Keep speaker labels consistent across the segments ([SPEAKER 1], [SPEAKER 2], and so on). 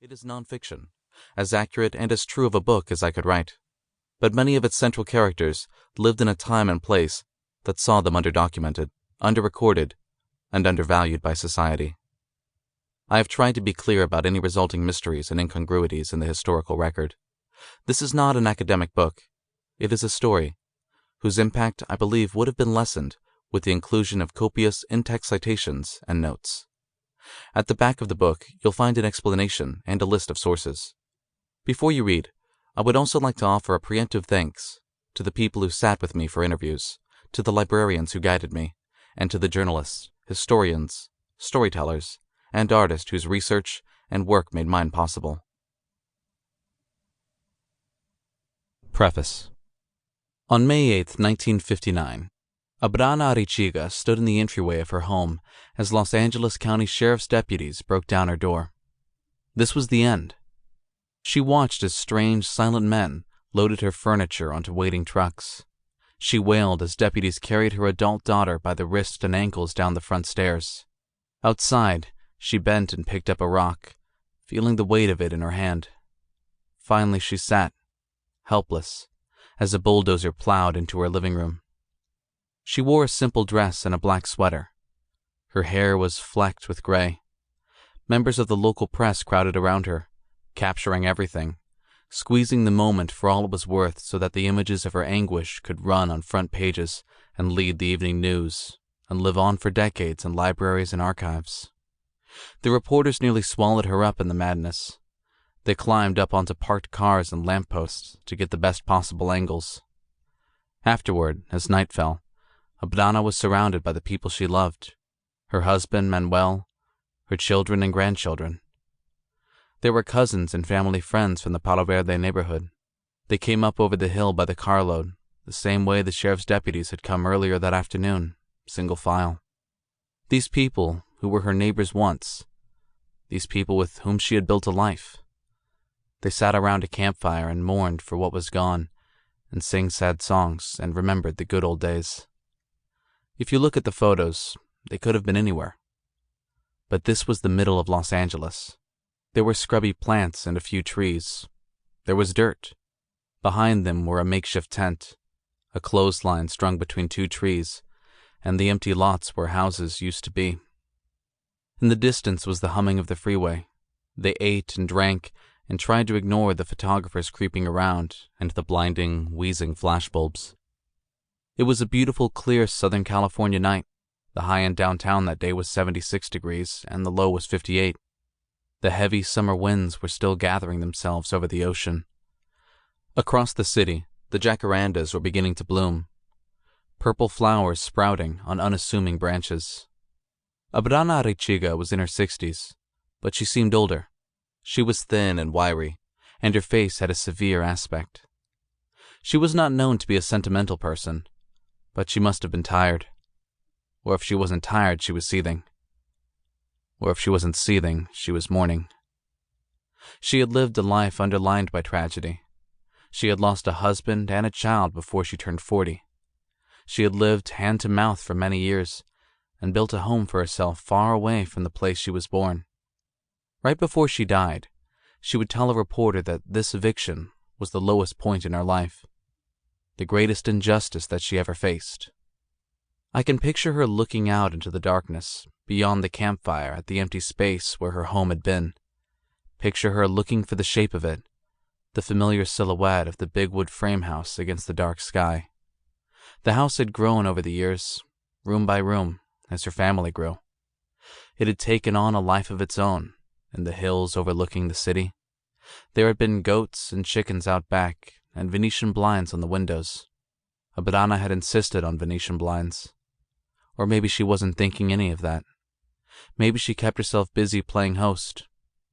[SPEAKER 1] It is nonfiction, as accurate and as true of a book as I could write. But many of its central characters lived in a time and place that saw them underdocumented, underrecorded, and undervalued by society. I have tried to be clear about any resulting mysteries and incongruities in the historical record. This is not an academic book. It is a story, whose impact I believe would have been lessened with the inclusion of copious in-text citations and notes. At the back of the book, you'll find an explanation and a list of sources. Before you read, I would also like to offer a preemptive thanks to the people who sat with me for interviews, to the librarians who guided me, and to the journalists, historians, storytellers, and artists whose research and work made mine possible. Preface. On May 8, 1959, Abrana Arichiga stood in the entryway of her home as Los Angeles County Sheriff's deputies broke down her door. This was the end. She watched as strange, silent men loaded her furniture onto waiting trucks. She wailed as deputies carried her adult daughter by the wrists and ankles down the front stairs. Outside, she bent and picked up a rock, feeling the weight of it in her hand. Finally, she sat, helpless, as a bulldozer plowed into her living room. She wore a simple dress and a black sweater. Her hair was flecked with gray. Members of the local press crowded around her, capturing everything, squeezing the moment for all it was worth so that the images of her anguish could run on front pages and lead the evening news and live on for decades in libraries and archives. The reporters nearly swallowed her up in the madness. They climbed up onto parked cars and lampposts to get the best possible angles. Afterward, as night fell, Abrana was surrounded by the people she loved, her husband, Manuel, her children and grandchildren. There were cousins and family friends from the Palo Verde neighborhood. They came up over the hill by the carload, the same way the sheriff's deputies had come earlier that afternoon, single file. These people who were her neighbors once, these people with whom she had built a life. They sat around a campfire and mourned for what was gone, and sang sad songs and remembered the good old days. If you look at the photos, they could have been anywhere. But this was the middle of Los Angeles. There were scrubby plants and a few trees. There was dirt. Behind them were a makeshift tent, a clothesline strung between two trees, and the empty lots where houses used to be. In the distance was the humming of the freeway. They ate and drank and tried to ignore the photographers creeping around and the blinding, wheezing flashbulbs. It was a beautiful, clear Southern California night. The high-end downtown that day was 76 degrees, and the low was 58. The heavy summer winds were still gathering themselves over the ocean. Across the city, the jacarandas were beginning to bloom, purple flowers sprouting on unassuming branches. Abrana Arichiga was in her 60s, but she seemed older. She was thin and wiry, and her face had a severe aspect. She was not known to be a sentimental person, but she must have been tired. Or if she wasn't tired, she was seething. Or if she wasn't seething, she was mourning. She had lived a life underlined by tragedy. She had lost a husband and a child before she turned 40. She had lived hand to mouth for many years and built a home for herself far away from the place she was born. Right before she died, she would tell a reporter that this eviction was the lowest point in her life, the greatest injustice that she ever faced. I can picture her looking out into the darkness, beyond the campfire at the empty space where her home had been. Picture her looking for the shape of it, the familiar silhouette of the big wood frame house against the dark sky. The house had grown over the years, room by room, as her family grew. It had taken on a life of its own in the hills overlooking the city. There had been goats and chickens out back, and Venetian blinds on the windows. Abrana had insisted on Venetian blinds. Or maybe she wasn't thinking any of that. Maybe she kept herself busy playing host,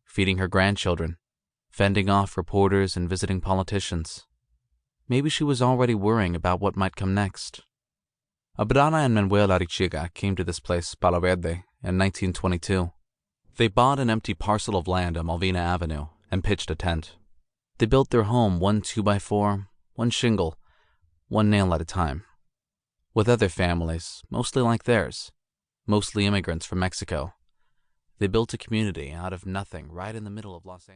[SPEAKER 1] feeding her grandchildren, fending off reporters and visiting politicians. Maybe she was already worrying about what might come next. Abrana and Manuel Arichiga came to this place, Palo Verde, in 1922. They bought an empty parcel of land on Malvina Avenue and pitched a tent. They built their home 1 2x4, one shingle, one nail at a time. With other families, mostly like theirs, mostly immigrants from Mexico, they built a community out of nothing right in the middle of Los Angeles.